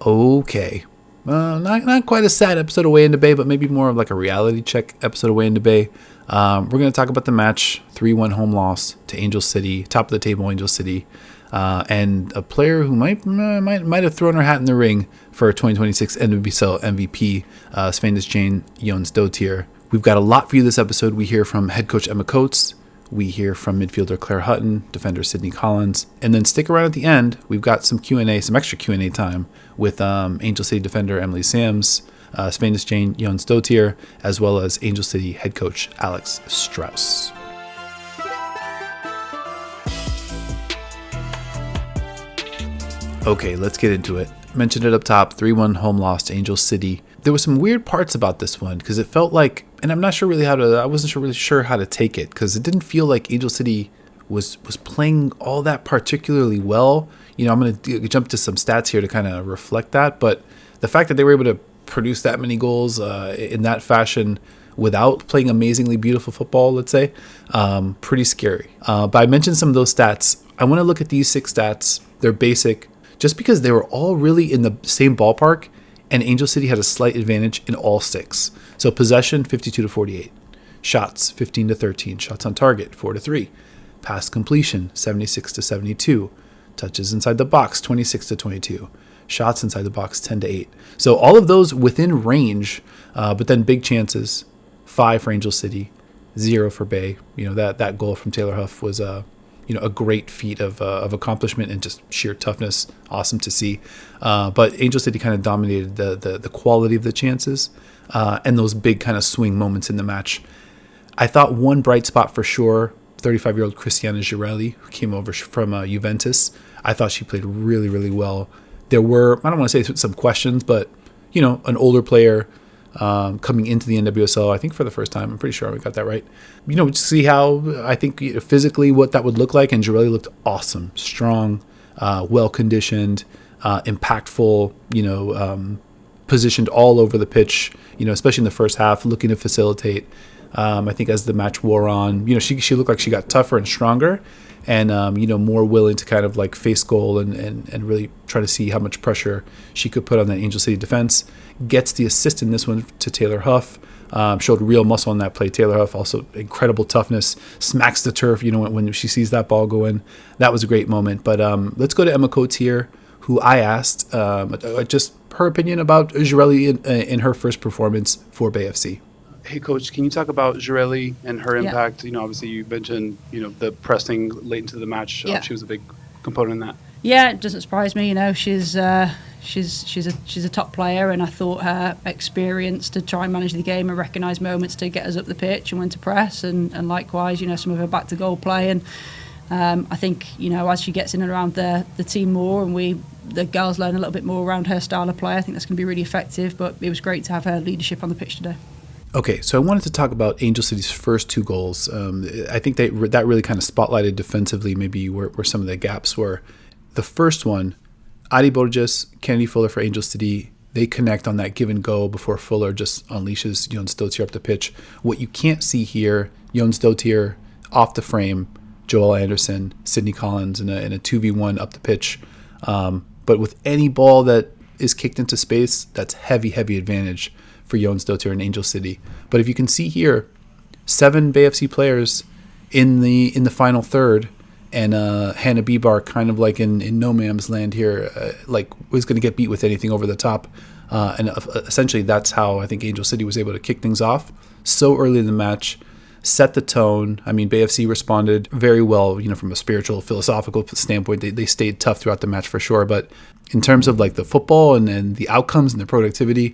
Okay. Not quite a sad episode of Way Into Bay, but maybe more of like a reality check episode of Way Into Bay. We're going to talk about the match, 3-1 home loss to Angel City, top of the table Angel City, and a player who might have thrown her hat in the ring for 2026 NWSL MVP, Svanus Jane Jonsdottir. We've got a lot for you this episode. We hear from head coach Emma Coates. We hear from midfielder Claire Hutton, defender Sydney Collins, and then stick around at the end. We've got some extra Q&A time with Angel City defender Emily Sams, Svanus Jane Jonsdottir, as well as Angel City head coach Alex Strauss. Okay, let's get into it. Mentioned it up top, 3-1 home loss to Angel City. There were some weird parts about this one because it felt like, and I wasn't really sure how to take it because it didn't feel like Angel City was playing all that particularly well. You know, I'm going to jump to some stats here to kind of reflect that, but the fact that they were able to produce that many goals in that fashion without playing amazingly beautiful football, let's say, pretty scary. But I mentioned some of those stats. I want to look at these 6 stats. They're basic, just because they were all really in the same ballpark, and Angel City had a slight advantage in all 6. So possession, 52-48. Shots, 15-13. Shots on target, 4-3. Pass completion, 76-72. Touches inside the box, 26-22. Shots inside the box, 10-8. So all of those within range, but then big chances, 5 for Angel City, 0 for Bay. You know, that goal from Taylor Huff was a great feat of accomplishment and just sheer toughness. Awesome to see. But Angel City kind of dominated the quality of the chances and those big kind of swing moments in the match. I thought one bright spot for sure, 35-year-old Cristiana Girelli, who came over from Juventus. I thought she played really, really well. There were, I don't want to say some questions, but, you know, an older player coming into the NWSL, I think for the first time. I'm pretty sure we got that right. You know, see how I think physically what that would look like. And Girelli looked awesome, strong, well-conditioned, impactful, you know, positioned all over the pitch, you know, especially in the first half, looking to facilitate. I think as the match wore on, you know, she looked like she got tougher and stronger and, you know, more willing to kind of like face goal and really try to see how much pressure she could put on that Angel City defense. Gets the assist in this one to Taylor Huff. Showed real muscle on that play. Taylor Huff also incredible toughness. Smacks the turf, you know, when she sees that ball go in. That was a great moment. But let's go to Emma Coates here, who I asked just her opinion about Girelli in her first performance for Bay FC. Hey, Coach, can you talk about Girelli and her impact? You know, obviously you mentioned, you know, the pressing late into the match. She was a big component in that. Yeah, it doesn't surprise me. You know, she's a top player, and I thought her experience to try and manage the game and recognise moments to get us up the pitch and when to press, and likewise, you know, some of her back to goal play. And I think, you know, as she gets in and around the team more, and the girls learn a little bit more around her style of play, I think that's going to be really effective. But it was great to have her leadership on the pitch today. Okay, so I wanted to talk about Angel City's first 2 goals. I think that really kind of spotlighted defensively maybe where some of the gaps were. The first one, Adi Borges, Kennedy Fuller for Angel City, they connect on that give and go before Fuller just unleashes Jonsdottir up the pitch. What you can't see here, Jonsdottir off the frame, Joel Anderson, Sydney Collins in a 2v1 up the pitch. But with any ball that is kicked into space, that's heavy advantage for Jonsdottir and Angel City. But if you can see here, 7 Bay FC players in the final third, and Hannah Bibar kind of like in no man's land here, like was going to get beat with anything over the top. And essentially that's how I think Angel City was able to kick things off so early in the match, set the tone. I mean, Bay FC responded very well, you know, from a spiritual, philosophical standpoint. They stayed tough throughout the match for sure. But in terms of like the football and the outcomes and the productivity,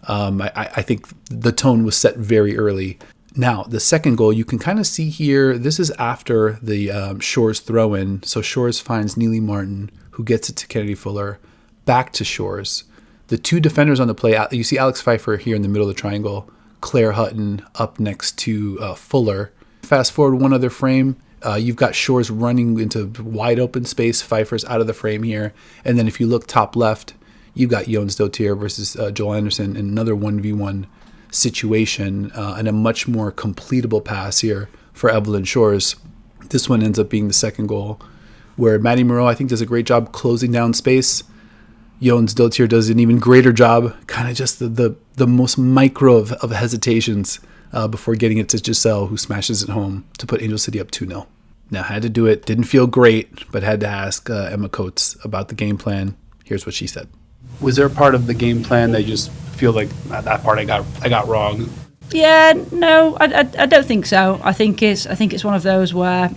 I think the tone was set very early. Now, the second goal, you can kind of see here, this is after the Shores throw-in. So Shores finds Neely Martin, who gets it to Kennedy Fuller, back to Shores. The 2 defenders on the play, you see Alex Pfeiffer here in the middle of the triangle, Claire Hutton up next to Fuller. Fast forward one other frame, you've got Shores running into wide open space. Pfeiffer's out of the frame here. And then if you look top left, you've got Jonsdottir versus Joel Anderson in another 1v1 situation and a much more completable pass here for Evelyn Shores. This one ends up being the second goal, where Maddie Moreau, I think, does a great job closing down space. Jons Dotier does an even greater job, kind of just the most micro of hesitations before getting it to Giselle, who smashes it home to put Angel City up 2-0. Now, had to do it. Didn't feel great, but had to ask Emma Coates about the game plan. Here's what she said. Was there a part of the game plan that you just feel like that part I got wrong? Yeah, no, I don't think so. I think it's one of those where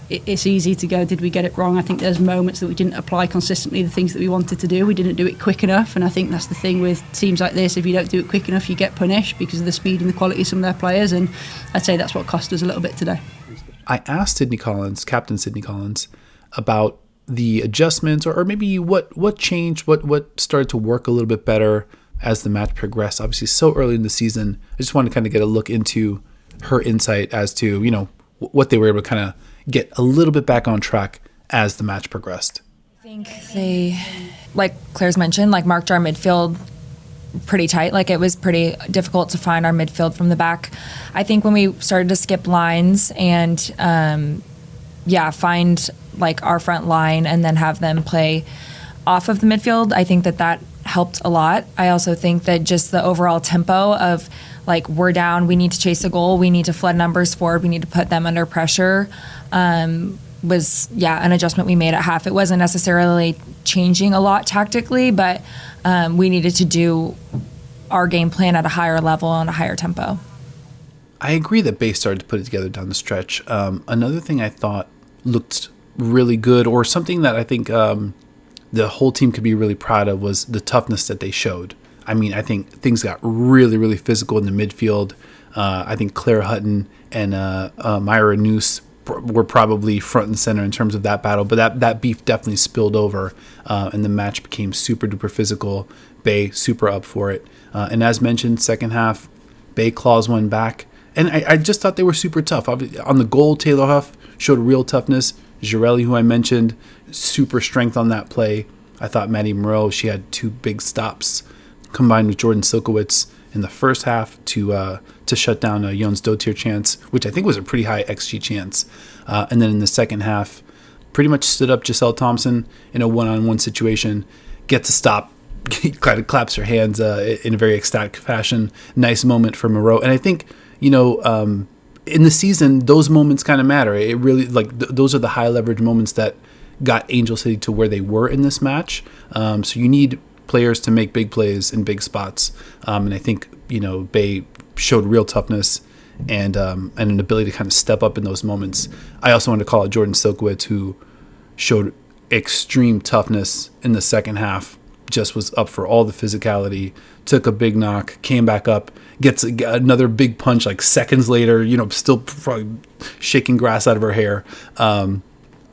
it's easy to go, did we get it wrong? I think there's moments that we didn't apply consistently the things that we wanted to do. We didn't do it quick enough, and I think that's the thing with teams like this. If you don't do it quick enough, you get punished because of the speed and the quality of some of their players, and I'd say that's what cost us a little bit today. I asked Sydney Collins, Captain Sydney Collins, about the adjustments or maybe what changed, what started to work a little bit better as the match progressed. Obviously, so early in the season, I just wanted to kind of get a look into her insight as to, what they were able to kind of get a little bit back on track as the match progressed. I think they, like Claire's mentioned, marked our midfield pretty tight. It was pretty difficult to find our midfield from the back. I think when we started to skip lines and, find our front line and then have them play off of the midfield, I think that helped a lot. I also think that just the overall tempo of we're down, we need to chase a goal, we need to flood numbers forward, we need to put them under pressure, was an adjustment we made at half. It wasn't necessarily changing a lot tactically, but we needed to do our game plan at a higher level and a higher tempo. I agree that Bay started to put it together down the stretch. Another thing I thought looked really good, or something that I think the whole team could be really proud of, was the toughness that they showed. I mean, I think things got really, really physical in the midfield. I think Claire Hutton and Myra Noose were probably front and center in terms of that battle, but that beef definitely spilled over, and the match became super duper physical. Bay super up for it. And as mentioned, second half, Bay claws one back. And I just thought they were super tough. On the goal, Taylor Huff showed real toughness. Jirelli, who I mentioned, super strength on that play. I thought Maddie Moreau, she had 2 big stops combined with Jordan Silkowitz in the first half to shut down a Jons Dotier chance, which I think was a pretty high XG chance. And then in the second half, pretty much stood up Giselle Thompson in a one-on-one situation, gets a stop, kind of claps her hands in a very ecstatic fashion. Nice moment for Moreau. And I think, in the season, those moments kind of matter. It really, those are the high leverage moments that got Angel City to where they were in this match. So you need players to make big plays in big spots. And I think, Bay showed real toughness and an ability to kind of step up in those moments. I also want to call out Jordan Silkowitz, who showed extreme toughness in the second half, just was up for all the physicality, took a big knock, came back up, gets another big punch seconds later, still probably shaking grass out of her hair.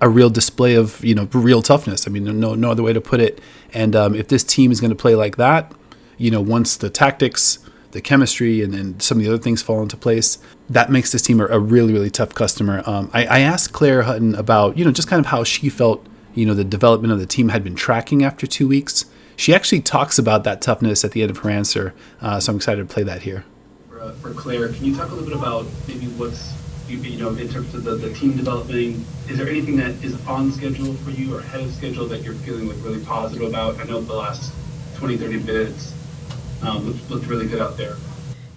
A real display of, real toughness. I mean, no other way to put it. And if this team is going to play like that, once the tactics, the chemistry, and some of the other things fall into place, that makes this team a really, really tough customer. I asked Claire Hutton about, just kind of how she felt, the development of the team had been tracking after 2 weeks. She actually talks about that toughness at the end of her answer, so I'm excited to play that here. For Claire, can you talk a little bit about maybe what's, in terms of the team developing? Is there anything that is on schedule for you or ahead of schedule that you're feeling really positive about? I know the last 20, 30 minutes looked really good out there.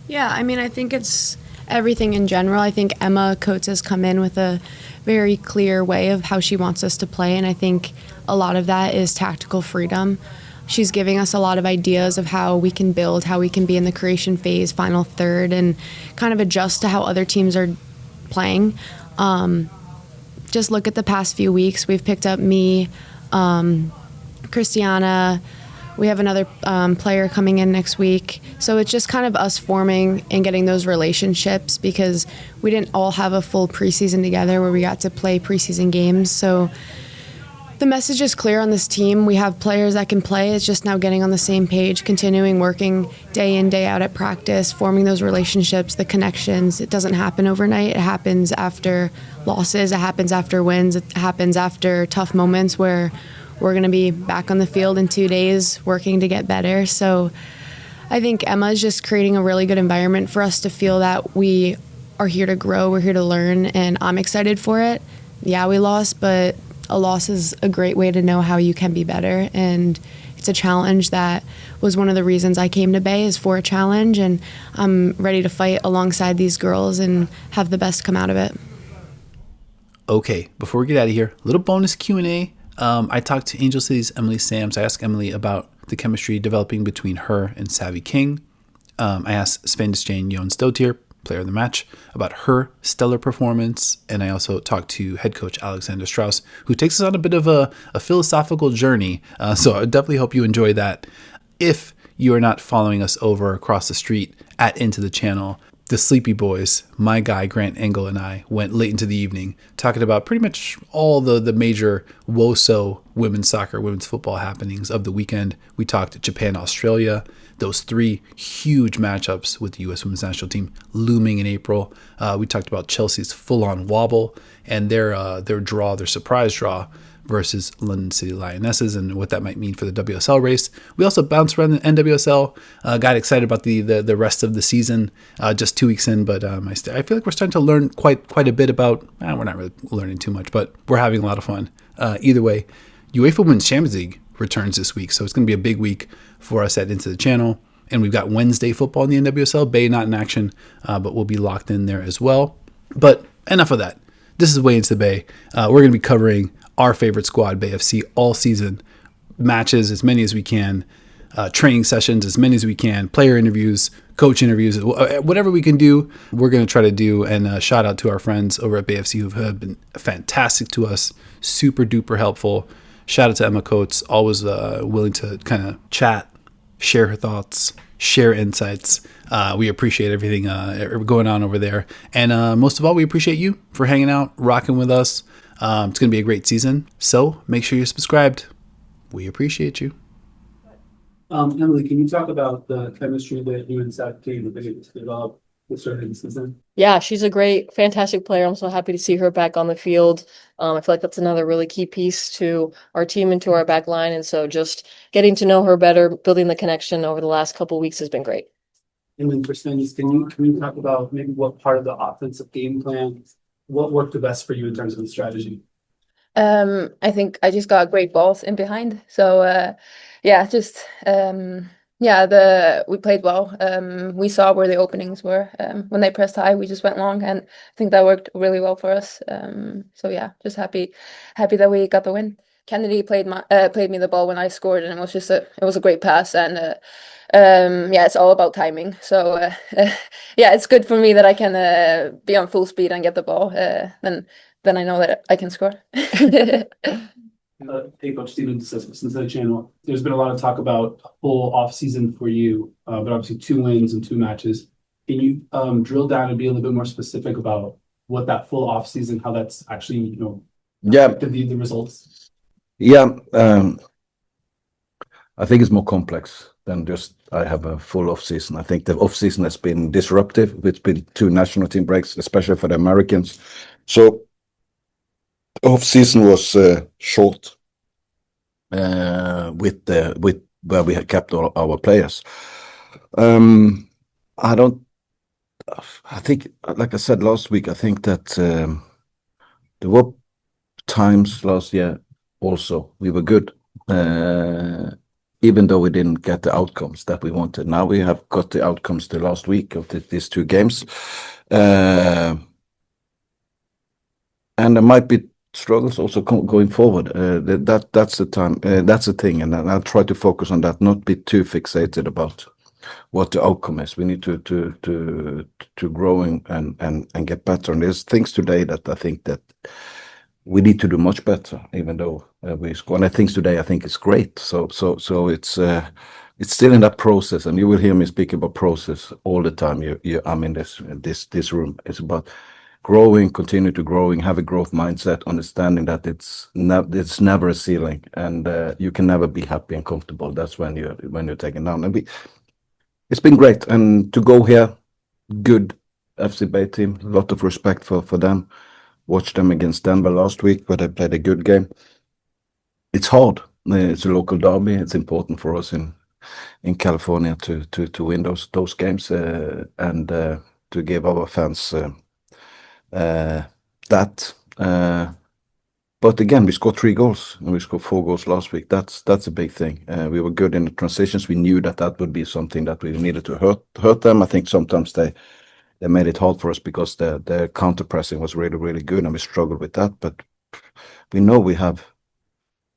Yeah, I mean, I think it's everything in general. I think Emma Coates has come in with a very clear way of how she wants us to play, and I think a lot of that is tactical freedom. She's giving us a lot of ideas of how we can build, how we can be in the creation phase, final third, and kind of adjust to how other teams are playing. Just look at the past few weeks. We've picked up me, Christiana. We have another player coming in next week. So it's just kind of us forming and getting those relationships, because we didn't all have a full preseason together where we got to play preseason games. So the message is clear on this team. We have players that can play. It's just now getting on the same page, continuing working day in, day out at practice, forming those relationships, the connections. It doesn't happen overnight. It happens after losses. It happens after wins. It happens after tough moments where we're going to be back on the field in 2 days working to get better. So I think Emma is just creating a really good environment for us to feel that we are here to grow, we're here to learn, and I'm excited for it. Yeah, we lost, but a loss is a great way to know how you can be better. And it's a challenge that was one of the reasons I came to Bay, is for a challenge, and I'm ready to fight alongside these girls and have the best come out of it. Okay, before we get out of here, little bonus Q&A. I talked to Angel City's Emily Sams. I asked Emily about the chemistry developing between her and Savvy King. I asked Sven Jane Jon Stoutier, player of the match, about her stellar performance. And I also talked to head coach Alexander Strauss, who takes us on a bit of a philosophical journey. So I definitely hope you enjoy that. If you are not following us over across the street at Into the Channel, the Sleepy Boys, my guy Grant Engel and I went late into the evening talking about pretty much all the major WOSO women's soccer, women's football happenings of the weekend. We talked Japan, Australia, those 3 huge matchups with the U.S. women's national team looming in April. We talked about Chelsea's full-on wobble and their draw, their surprise draw versus London City Lionesses, and what that might mean for the WSL race. We also bounced around the NWSL, got excited about the rest of the season, just 2 weeks in, but I feel like we're starting to learn quite a bit about, we're not really learning too much, but we're having a lot of fun. Either way, UEFA Women's Champions League returns this week, so it's going to be a big week for us at Into the Channel, and we've got Wednesday football in the NWSL, Bay not in action, but we'll be locked in there as well. But enough of that. This is Way Into the Bay. We're going to be covering our favorite squad, Bay FC, all season. Matches, as many as we can. Training sessions, as many as we can. Player interviews, coach interviews, whatever we can do, we're going to try to do. And shout out to our friends over at Bay FC who have been fantastic to us, super duper helpful. Shout out to Emma Coates, always willing to kind of chat, share her thoughts, share insights. We appreciate everything going on over there. And most of all, we appreciate you for hanging out, rocking with us. It's going to be a great season. So make sure you're subscribed. We appreciate you. Emily, can you talk about the chemistry that you and Savvy King have been able to develop with starting the season? Yeah, she's a great, fantastic player. I'm so happy to see her back on the field. I feel like that's another really key piece to our team and to our back line. And so just getting to know her better, building the connection over the last couple of weeks has been great. And then for Svenny, can you talk about maybe what part of the offensive game plan, what worked the best for you in terms of the strategy? I think I just got great balls in behind. So yeah, just we played well. We saw where the openings were. When they pressed high, we just went long, and I think that worked really well for us. So yeah, just happy that we got the win. Kennedy played me the ball when I scored, and it was a great pass. And yeah, it's all about timing. So yeah, it's good for me that I can be on full speed and get the ball. Then I know that I can score. Hey, Coach Steven, since the channel, there's been a lot of talk about a full off season for you, but obviously 2 wins and 2 matches. Can you drill down and be a little bit more specific about what that full off season, how that's actually, affected the results? Yeah, I think it's more complex than just I have a full off season. I think the off season has been disruptive. It's been 2 national team breaks, especially for the Americans. So off season was short with where we had kept all our players. I think, like I said last week, I think that there were times last year also we were good, even though we didn't get the outcomes that we wanted. Now we have got the outcomes the last week of these 2 games, and there might be struggles also going forward. That's the time. That's the thing, and I'll try to focus on that. Not be too fixated about what the outcome is. We need to grow and get better. And there's things today that I think that we need to do much better, even though we score. And things today I think is great. So it's still in that process, and you will hear me speak about process all the time. I'm in this room. It's about growing, continue to growing, have a growth mindset, understanding that it's never a ceiling, and you can never be happy and comfortable. That's when you're taken down. And it's been great, and to go here, good FC Bay team, a lot of respect for them. Watched them against Denver last week, where they played a good game. It's hard. It's a local derby. It's important for us in California to win those games and to give our fans that. But again, we scored 3 goals and we scored 4 goals last week. That's a big thing. We were good in the transitions. We knew that would be something that we needed to hurt them. I think sometimes they made it hard for us because the counter pressing was really, really good, and we struggled with that. But we know we have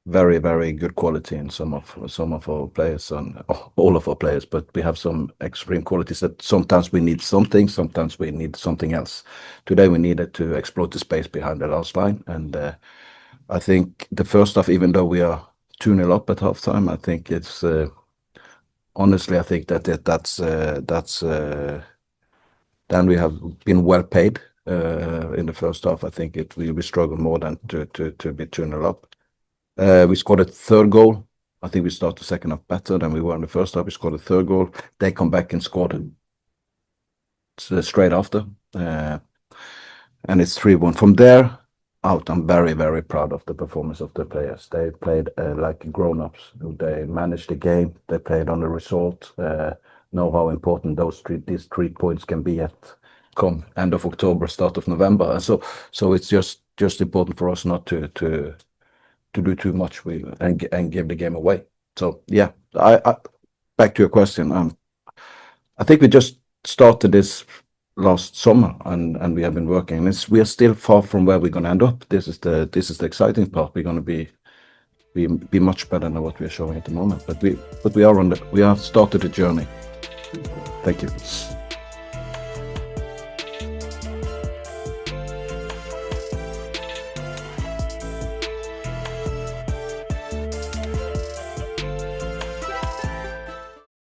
very, very good quality in some of our players and all of our players. But we have some extreme qualities that sometimes we need something, sometimes we need something else. Today we needed to exploit the space behind the last line, and I think the first half, even though we are 2-0 up at halftime, I think it's honestly, I think that's then we have been well paid in the first half. I think we struggle more than to be 2-0 up. We scored a 3rd goal. I think we started the second half better than we were in the first half. We scored a 3rd goal. They come back and scored straight after, and it's 3-1. From there out, I'm very, very proud of the performance of the players. They played like grown-ups. They managed the game. They played on the result. Know how important these 3 points can be at come end of October, start of November. And so it's just important for us not to do too much and give the game away. So yeah, I back to your question. I think we just started this last summer and we have been working. We are still far from where we're going to end up. This is the exciting part. We're going to be much better than what we are showing at the moment. But we have started the journey. Thank you.